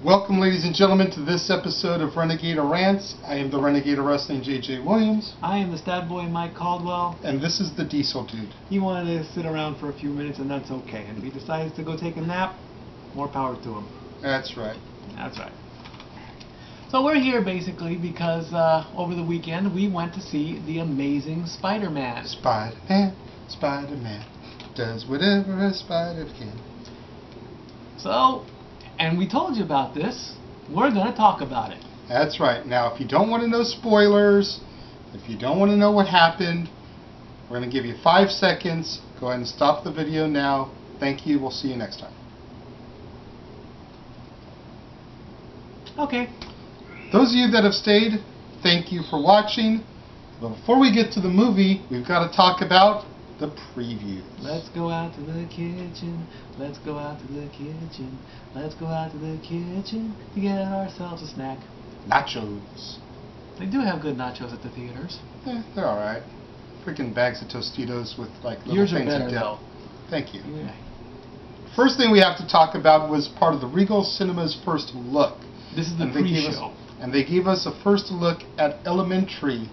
Welcome, ladies and gentlemen, to this episode of Renegade of Rants. I am the Renegade of Wrestling, J.J. Williams. I am the stat boy, Mike Caldwell. And this is the Diesel Dude. He wanted to sit around for a few minutes, and that's okay. And if he decides to go take a nap, more power to him. That's right. That's right. So we're here basically because over the weekend we went to see The Amazing Spider-Man. Spider-Man, Spider-Man, does whatever a spider can. So, and we told you about this. We're going to talk about it. That's right. Now, if you don't want to know spoilers, if you don't want to know what happened, we're going to give you 5 seconds. Go ahead and stop the video now. Thank you. We'll see you next time. Okay. Those of you that have stayed, thank you for watching. But before we get to the movie, we've got to talk about the previews. Let's go out to the kitchen. Let's go out to the kitchen. Let's go out to the kitchen to get ourselves a snack. Nachos. They do have good nachos at the theaters. They're alright. Freaking bags of Tostitos with like little Yours are things better of dip. though. Thank you. Yeah. First thing we have to talk about was part of the Regal Cinema's first look. This is the pre-show. And they gave us a first look at Elementary,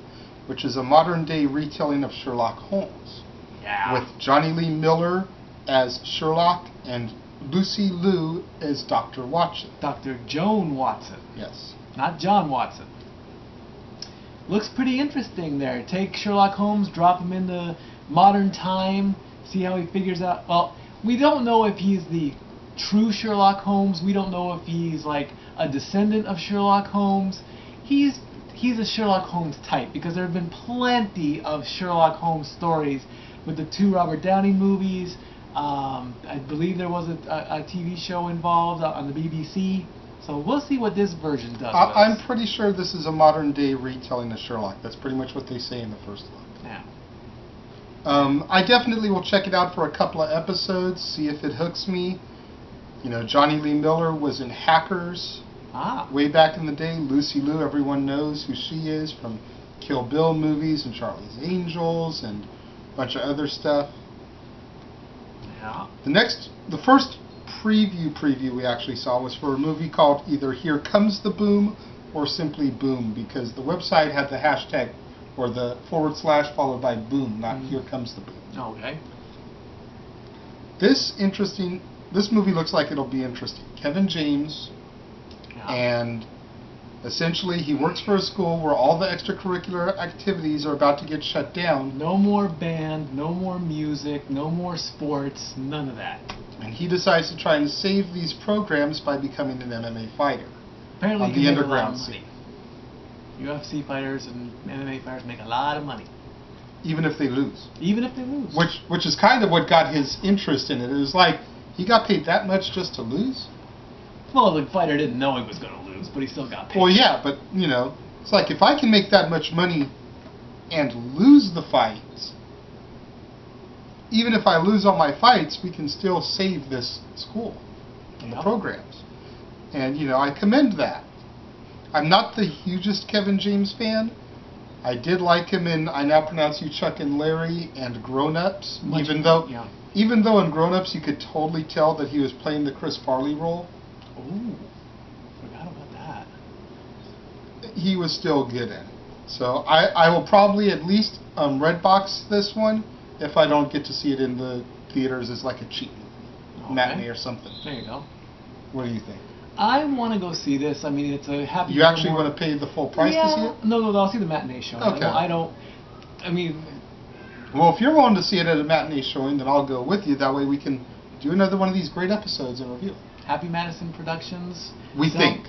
which is a modern-day retelling of Sherlock Holmes. Yeah. With Johnny Lee Miller as Sherlock and Lucy Liu as Dr. Watson. Dr. Joan Watson. Yes. Not John Watson. Looks pretty interesting there. Take Sherlock Holmes, drop him into modern time, see how he figures out. Well, we don't know if he's the true Sherlock Holmes. We don't know if he's like a descendant of Sherlock Holmes. He's a Sherlock Holmes type because there have been plenty of Sherlock Holmes stories with the 2 Robert Downey movies. I believe there was a TV show involved on the BBC. So we'll see what this version does. I'm pretty sure this is a modern day retelling of Sherlock. That's pretty much what they say in the first look. Yeah. I definitely will check it out for a couple of episodes, see if it hooks me. You know, Johnny Lee Miller was in Hackers way back in the day. Lucy Liu, everyone knows who she is from Kill Bill movies and Charlie's Angels and a bunch of other stuff. Yeah. The first preview we actually saw was for a movie called either Here Comes the Boom or simply Boom, because the website had the hashtag or the / followed by boom, not Here Comes the Boom. Okay. This movie looks like it'll be interesting. Kevin James, and essentially he works for a school where all the extracurricular activities are about to get shut down. No more band, no more music, no more sports, none of that. And he decides to try and save these programs by becoming an MMA fighter. Apparently on the underground scene. UFC fighters and MMA fighters make a lot of money. Even if they lose. Even if they lose. Which is kind of what got his interest in it. It was like, he got paid that much just to lose? Well, the fighter didn't know he was going to lose, but he still got paid. Well, yeah, but, you know, it's like, if I can make that much money and lose the fights, even if I lose all my fights, we can still save this school and the programs. And, you know, I commend that. I'm not the hugest Kevin James fan. I did like him in I Now Pronounce You Chuck and Larry and Grown Ups, even though in Grown Ups you could totally tell that he was playing the Chris Farley role. Ooh, forgot about that. He was still good in it. So I will probably at least Redbox this one if I don't get to see it in the theaters as like a cheap matinee or something. There you go. What do you think? I want to go see this. I mean, it's a happy... You actually want to pay the full price to see it? No, I'll see the matinee show. Okay. Well, if you're willing to see it at a matinee showing, then I'll go with you. That way we can do another one of these great episodes and review. Happy Madison Productions. We think.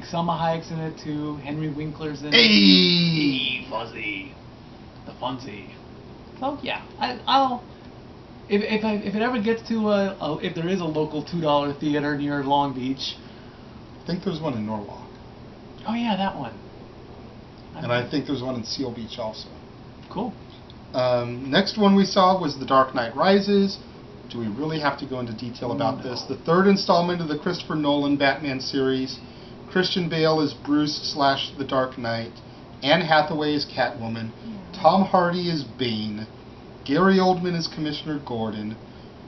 Selma Hayek's in it too. Henry Winkler's in it. Hey! Fuzzy. The Funzy. So, yeah. I'll... If it ever gets to if there is a local $2 theater near Long Beach. I think there's one in Norwalk. Oh yeah, that one. And I think there's one in Seal Beach also. Cool. Next one we saw was The Dark Knight Rises. Do we really have to go into detail about this? The third installment of the Christopher Nolan Batman series. Christian Bale is Bruce / The Dark Knight. Anne Hathaway is Catwoman. Tom Hardy is Bane. Gary Oldman is Commissioner Gordon.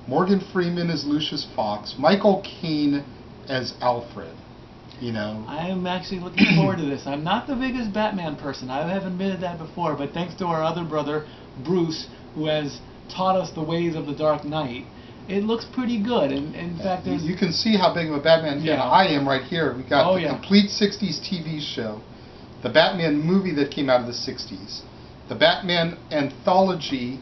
Morgan Freeman as Lucius Fox. Michael Caine as Alfred. You know. I am actually looking forward to this. I'm not the biggest Batman person. I have admitted that before, but thanks to our other brother, Bruce, who has taught us the ways of the Dark Knight, it looks pretty good. And in fact, there's... You can see how big of a Batman fan I am right here. We got the complete 60s TV show, the Batman movie that came out of the 60s, the Batman anthology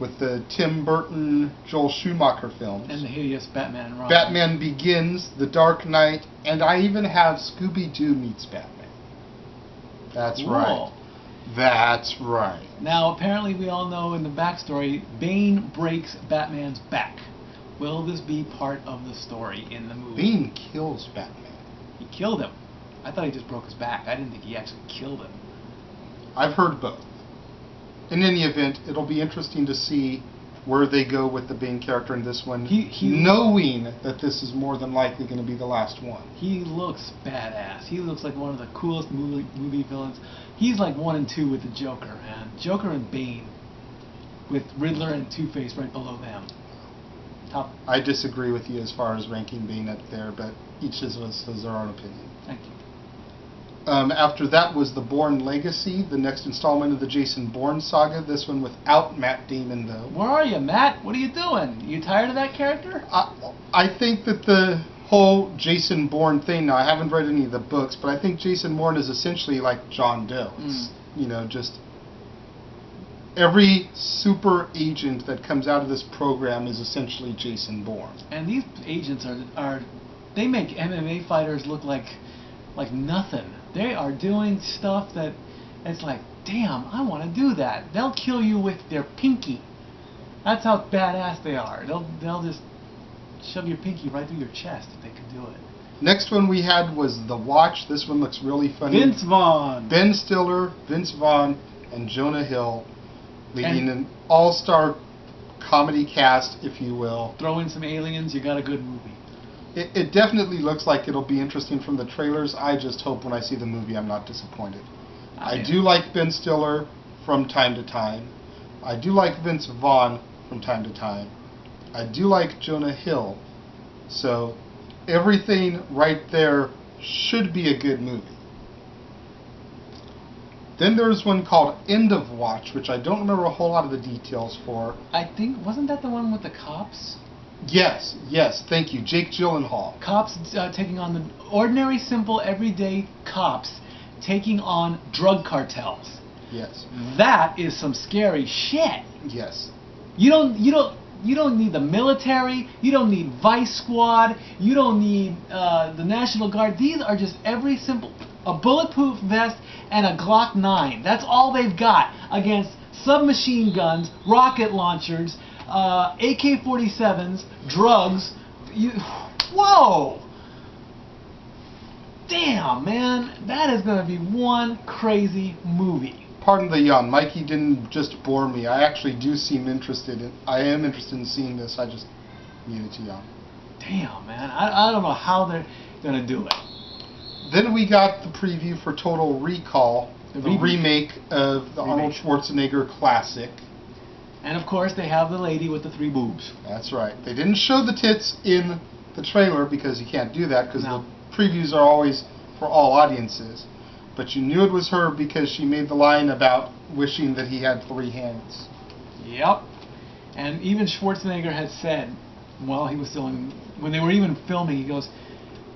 with the Tim Burton, Joel Schumacher films, and the hideous Batman and Robin. Batman Begins, The Dark Knight, and I even have Scooby-Doo meets Batman. That's right. That's right. Now, apparently we all know in the backstory, Bane breaks Batman's back. Will this be part of the story in the movie? Bane kills Batman. He killed him. I thought he just broke his back. I didn't think he actually killed him. I've heard both. In any event, it'll be interesting to see where they go with the Bane character in this one, knowing that this is more than likely going to be the last one. He looks badass. He looks like one of the coolest movie villains. He's like 1 and 2 with the Joker, man. Joker and Bane, with Riddler and Two-Face right below them. Top. I disagree with you as far as ranking Bane up there, but each of us has their own opinion. Thank you. After that was The Bourne Legacy, the next installment of the Jason Bourne saga. This one without Matt Damon, though. Where are you, Matt? What are you doing? You tired of that character? I think that the whole Jason Bourne thing, now I haven't read any of the books, but I think Jason Bourne is essentially like John Doe. You know, just every super agent that comes out of this program is essentially Jason Bourne. And these agents are they make MMA fighters look like nothing. They are doing stuff that it's like, damn, I want to do that. They'll kill you with their pinky. That's how badass they are. They'll just shove your pinky right through your chest if they can do it. Next one we had was The Watch. This one looks really funny. Vince Vaughn. Ben Stiller, Vince Vaughn, and Jonah Hill leading an all-star comedy cast, if you will. Throw in some aliens, you got a good movie. It definitely looks like it'll be interesting from the trailers. I just hope when I see the movie I'm not disappointed. I do like Ben Stiller from time to time. I do like Vince Vaughn from time to time. I do like Jonah Hill. So everything right there should be a good movie. Then there's one called End of Watch, which I don't remember a whole lot of the details for. I think, wasn't that the one with the cops? Yes, thank you. Jake Gyllenhaal. Cops taking on the ordinary, simple, everyday cops taking on drug cartels. Yes. That is some scary shit. Yes. You don't need the military. You don't need Vice Squad. You don't need the National Guard. These are just a bulletproof vest and a Glock 9. That's all they've got against submachine guns, rocket launchers, AK-47s, drugs. Whoa! Damn, man, that is going to be one crazy movie. Pardon the yawn. Mikey didn't just bore me. I actually do seem interested in. I am interested in seeing this. I just needed to yawn. Damn, man, I don't know how they're going to do it. Then we got the preview for Total Recall, the remake of the Arnold Schwarzenegger classic. And of course, they have the lady with the 3 boobs. That's right. They didn't show the tits in the trailer because you can't do that because the previews are always for all audiences. But you knew it was her because she made the line about wishing that he had 3 hands. Yep. And even Schwarzenegger had said, while he was still when they were even filming, he goes,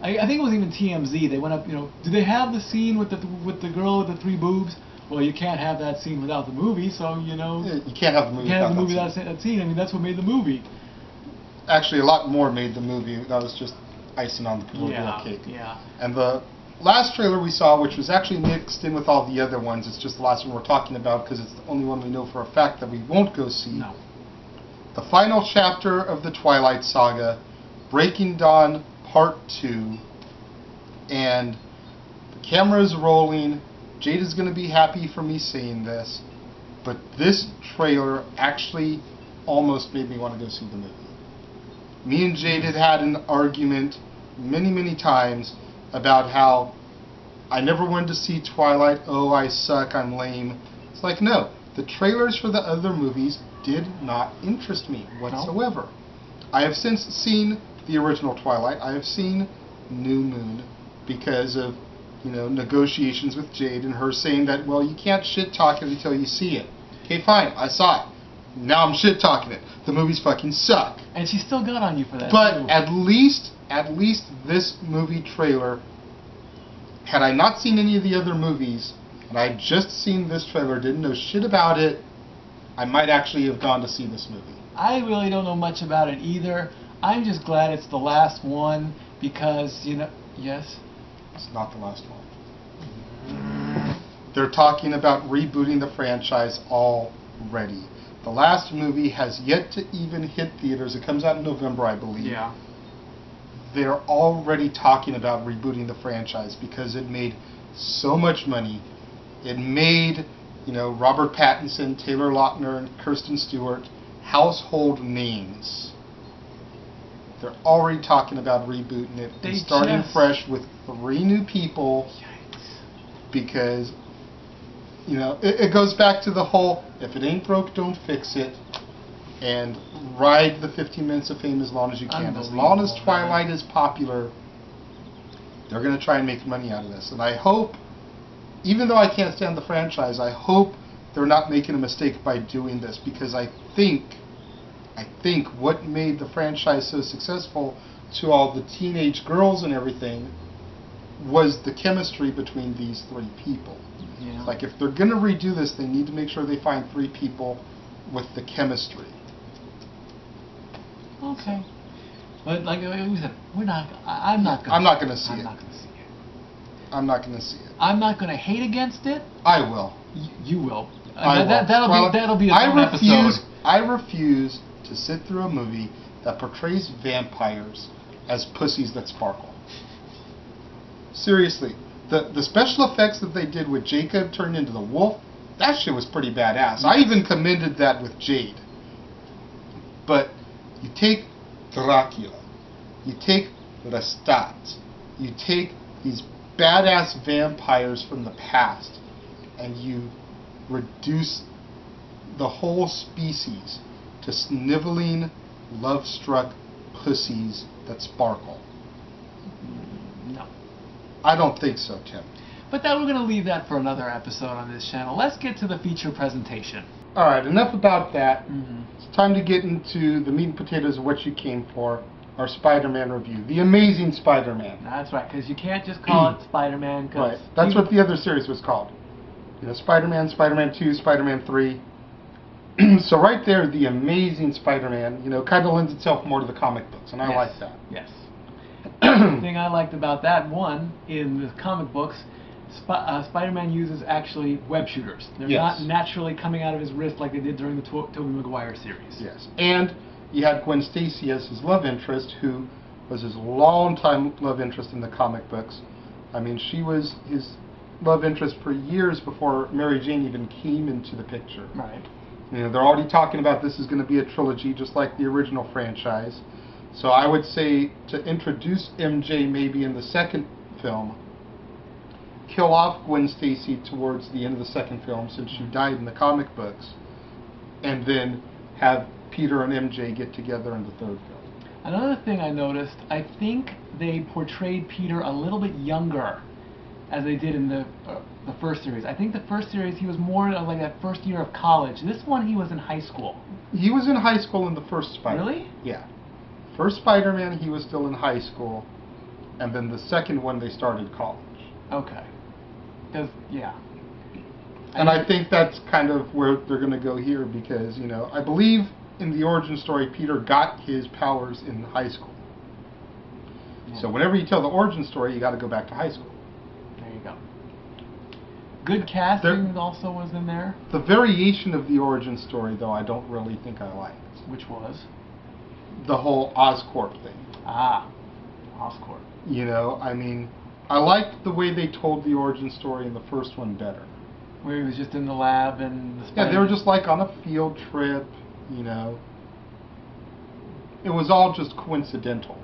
I think it was even TMZ, they went up, do they have the scene with the girl with the 3 boobs? Well, you can't have that scene without the movie, so, Yeah, you can't have the movie without that scene. I mean, that's what made the movie. Actually, a lot more made the movie. That was just icing on the proverbial cake. Yeah. And the last trailer we saw, which was actually mixed in with all the other ones, it's just the last one we're talking about because it's the only one we know for a fact that we won't go see. No. The final chapter of the Twilight Saga, Breaking Dawn Part 2, and the camera is rolling. Jade is going to be happy for me saying this, but this trailer actually almost made me want to go see the movie. Me and Jade had an argument many times about how I never wanted to see Twilight, oh I suck, I'm lame. It's like, no, the trailers for the other movies did not interest me whatsoever. No. I have since seen the original Twilight, I have seen New Moon, because of, negotiations with Jade and her saying that, well, you can't shit talk it until you see it. Okay, fine, I saw it. Now I'm shit talking it. The movies fucking suck. And she still got on you for that. But too. at least this movie trailer, had I not seen any of the other movies, and I had just seen this trailer, didn't know shit about it, I might actually have gone to see this movie. I really don't know much about it either. I'm just glad it's the last one because, yes? It's not the last one. They're talking about rebooting the franchise already. The last movie has yet to even hit theaters. It comes out in November, I believe. Yeah. They're already talking about rebooting the franchise because it made so much money. It made, Robert Pattinson, Taylor Lautner, and Kristen Stewart household names. They're already talking about rebooting it and starting fresh with 3 new people. Yikes. Because, it goes back to the whole, if it ain't broke, don't fix it. And ride the 15 minutes of fame as long as you can. As long as Twilight is popular, they're going to try and make money out of this. And I hope, even though I can't stand the franchise, I hope they're not making a mistake by doing this, because I think what made the franchise so successful to all the teenage girls and everything was the chemistry between these 3 people. Yeah. It's like, if they're going to redo this, they need to make sure they find 3 people with the chemistry. Okay. But like we said, I'm not going to see it. I'm not going to see it. I'm not going to hate against it. I will. You will. I will. That'll be a fun episode. I refuse to sit through a movie that portrays vampires as pussies that sparkle. Seriously, the special effects that they did with Jacob turned into the wolf, that shit was pretty badass. I even commended that with Jade. But you take Dracula, you take Lestat, you take these badass vampires from the past, and you reduce the whole species to sniveling, love-struck pussies that sparkle. No. I don't think so, Tim. But we're going to leave that for another episode on this channel. Let's get to the feature presentation. Alright, enough about that. Mm-hmm. It's time to get into the meat and potatoes of what you came for, our Spider-Man review. The Amazing Spider-Man. That's right, because you can't just call it Spider-Man. Right, that's what the other series was called. Spider-Man, Spider-Man 2, Spider-Man 3. So right there, The Amazing Spider-Man, kind of lends itself more to the comic books, and I like that. Yes. The thing I liked about that one, in the comic books, Spider-Man uses actually web shooters. They're not naturally coming out of his wrist like they did during the Tobey Maguire series. Yes, and you had Gwen Stacy as his love interest, who was his long-time love interest in the comic books. I mean, she was his love interest for years before Mary Jane even came into the picture. Right. They're already talking about this is going to be a trilogy, just like the original franchise. So I would say to introduce MJ maybe in the second film, kill off Gwen Stacy towards the end of the second film since she died in the comic books, and then have Peter and MJ get together in the third film. Another thing I noticed, I think they portrayed Peter a little bit younger as they did in the first series. I think the first series he was more like that first year of college. This one he was in high school. He was in high school in the first Spider-Man. Really? Yeah. First Spider-Man he was still in high school, and then the second one they started college. Okay. Yeah. And I think that's kind of where they're going to go here because, I believe in the origin story Peter got his powers in high school. Yeah. So whenever you tell the origin story, you got to go back to high school. There you go. Good casting also was in there. The variation of the origin story, though, I don't really think I liked. Which was? The whole Oscorp thing. Ah, Oscorp. I liked the way they told the origin story in the first one better. Where he was just in the lab and the they were just like on a field trip, It was all just coincidental.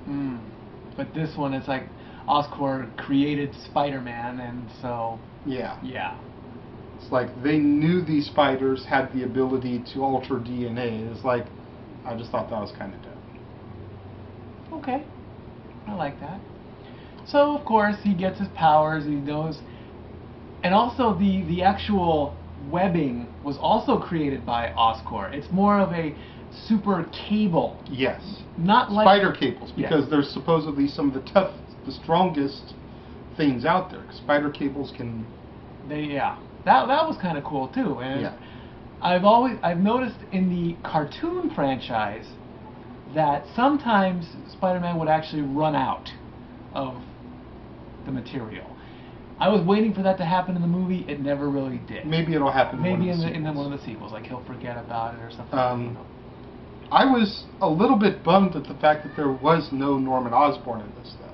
But this one, it's like Oscorp created Spider-Man, and so... Yeah. Yeah. It's like they knew these spiders had the ability to alter DNA. It's like, I just thought that was kind of dope. Okay. I like that. So of course he gets his powers. He knows, and also the actual webbing was also created by Oscorp. It's more of a super cable. Yes. Not like Spider cables, because yes. they're supposedly some of the strongest things out there. Spider cables can. That was kind of cool too. And Yeah. I've noticed in the cartoon franchise that sometimes Spider-Man would actually run out of the material. I was waiting for that to happen in the movie. It never really did. Maybe it'll happen. Maybe in one of the sequels, like he'll forget about it or something. I was a little bit bummed at the fact that there was no Norman Osborn in this, though.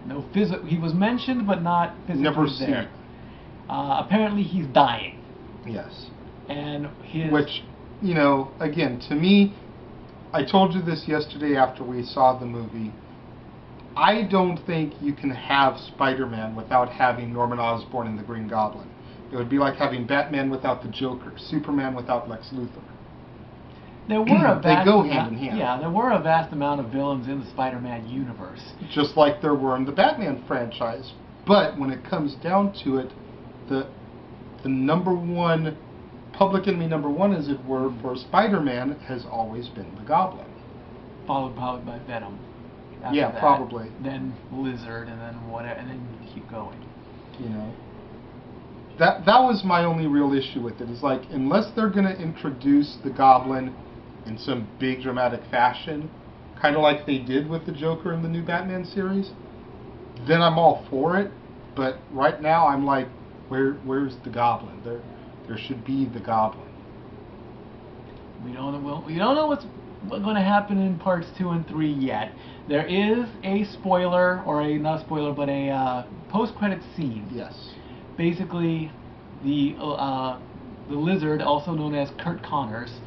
No he was mentioned, but not physically Never there. Apparently, he's dying. Yes. And which, again, to me, I told you this yesterday after we saw the movie. I don't think you can have Spider-Man without having Norman Osborn and the Green Goblin. It would be like having Batman without the Joker, Superman without Lex Luthor. There were a vast they go hand in hand. Yeah, there were a vast amount of villains in the Spider-Man universe. Just like there were in the Batman franchise. But when it comes down to it, the number one, public enemy number one, as it were, for Spider-Man has always been the Goblin. Followed probably by Venom. Yeah, probably. Then Lizard, and then whatever, and then you keep going. That was my only real issue with it. Is like, unless they're going to introduce the Goblin in some big dramatic fashion, kind of like they did with the Joker in the new Batman series, then I'm all for it. But right now, I'm like, where's the Goblin? There should be the Goblin. We don't know what's going to happen in parts 2 and 3 yet. There is a spoiler, or not a spoiler, but a post-credit scene. Yes. Basically, the Lizard, also known as Curt Connors,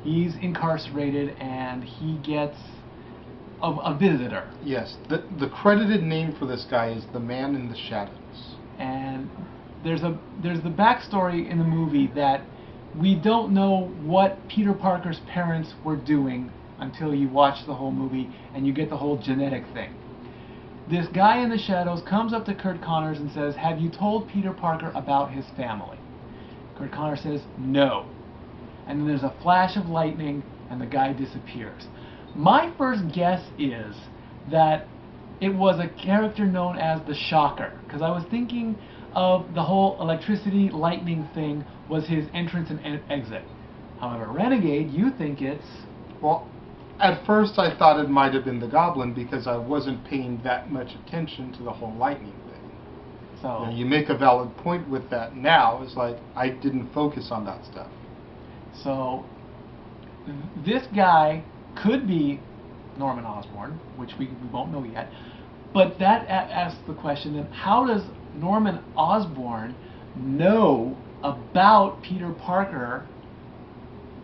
he's incarcerated and he gets a visitor. Yes. The credited name for this guy is the Man in the Shadows. And there's the backstory in the movie that we don't know what Peter Parker's parents were doing until you watch the whole movie and you get the whole genetic thing. This guy in the shadows comes up to Curt Connors and says, "Have you told Peter Parker about his family?" Curt Connors says, "No." And then there's a flash of lightning and the guy disappears. My first guess is that it was a character known as the Shocker, because I was thinking of the whole electricity lightning thing was his entrance and exit. However, Renegade, you think it's... Well, at first I thought it might have been the Goblin because I wasn't paying that much attention to the whole lightning thing. So you make a valid point with that now. It's like I didn't focus on that stuff. So this guy could be Norman Osborn, which we won't know yet. But that asks the question, then how does Norman Osborn know about Peter Parker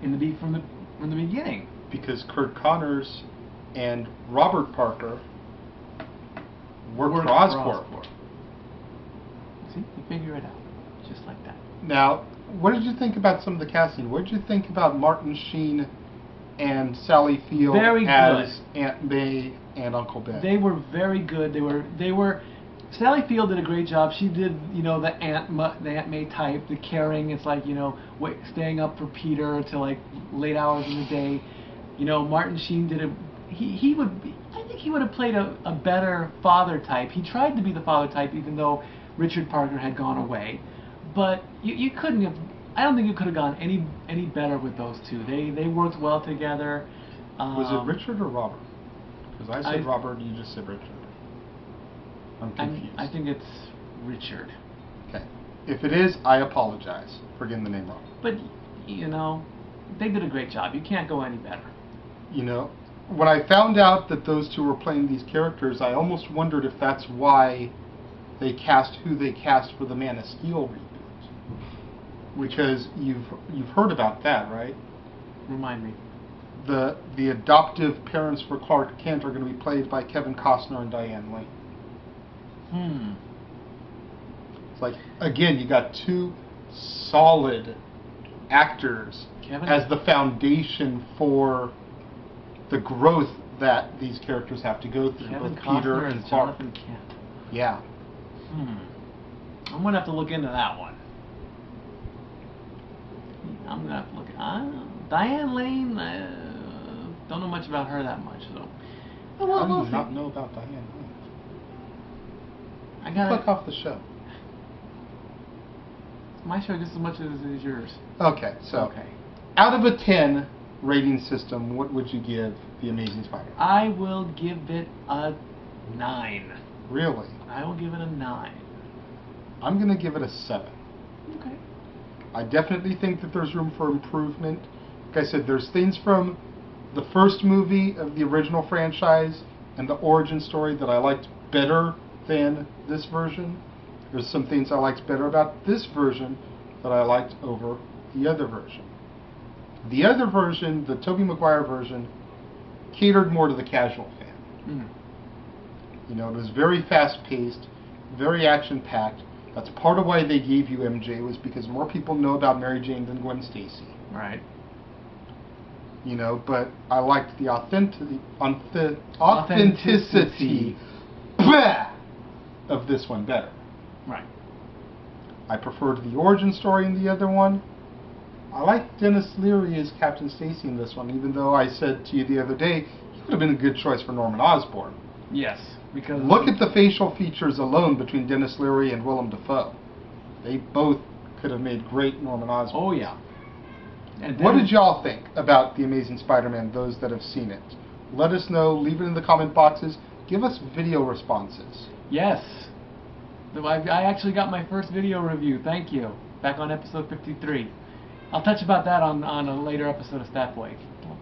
from the beginning? Because Curt Connors and Robert Parker worked for Oscorp. See, you figure it out, just like that. Now, what did you think about some of the casting? What did you think about Martin Sheen and Sally Field as Aunt May and Uncle Ben? They were very good. They were. Sally Field did a great job. She did, the Aunt May type, the caring. It's like, staying up for Peter till like late hours in the day. Martin Sheen did I think he would have played a better father type. He tried to be the father type, even though Richard Parker had gone away. But you couldn't have. I don't think you could have gone any better with those two. They worked well together. Was it Richard or Robert? Because I said Robert, and you just said Richard. I'm confused. I think it's Richard. Okay. If it is, I apologize for getting the name wrong. But, they did a great job. You can't go any better. When I found out that those two were playing these characters, I almost wondered if that's why they cast who they cast for the Man of Steel reboot. Because you've heard about that, right? Remind me. The adoptive parents for Clark Kent are going to be played by Kevin Costner and Diane Lane. It's like, again, you got two solid actors as the foundation for the growth that these characters have to go through, Kevin both Costner Peter and as Clark. Jonathan Kent. Yeah. I'm gonna have to look into that one. I'm gonna have to look at Diane Lane. Don't know much about her that much, so. How do you not know about Diane Lane? I gotta click off the show. My show just as much as it is yours. Okay, so out of a 10 rating system, what would you give The Amazing Spider-Man? I will give it a 9. Really? I will give it a 9. I'm going to give it a 7. Okay. I definitely think that there's room for improvement. Like I said, there's things from the first movie of the original franchise and the origin story that I liked better than this version. There's some things I liked better about this version that I liked over the other version. The other version, the Tobey Maguire version, catered more to the casual fan. You know, it was very fast-paced, very action-packed. That's part of why they gave you MJ, was because more people know about Mary Jane than Gwen Stacy. Right. You know, but I liked the authenticity of this one better. Right. I preferred the origin story in the other one. I like Dennis Leary as Captain Stacy in this one, even though I said to you the other day, he would have been a good choice for Norman Osborn. Yes, because... Look at the facial features alone between Dennis Leary and Willem Dafoe. They both could have made great Norman Osborn. Oh, yeah. And what did y'all think about The Amazing Spider-Man, those that have seen it? Let us know. Leave it in the comment boxes. Give us video responses. Yes. I actually got my first video review. Thank you. Back on episode 53. I'll touch about that on a later episode of Stat Blake.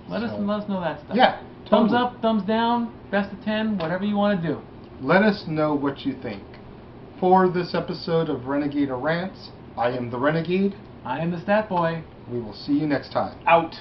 Let us know that stuff. Yeah. Totally. Thumbs up, thumbs down, best of 10, whatever you want to do. Let us know what you think. For this episode of Renegade of Rants, I am the Renegade. I am the Stat Boy. We will see you next time. Out.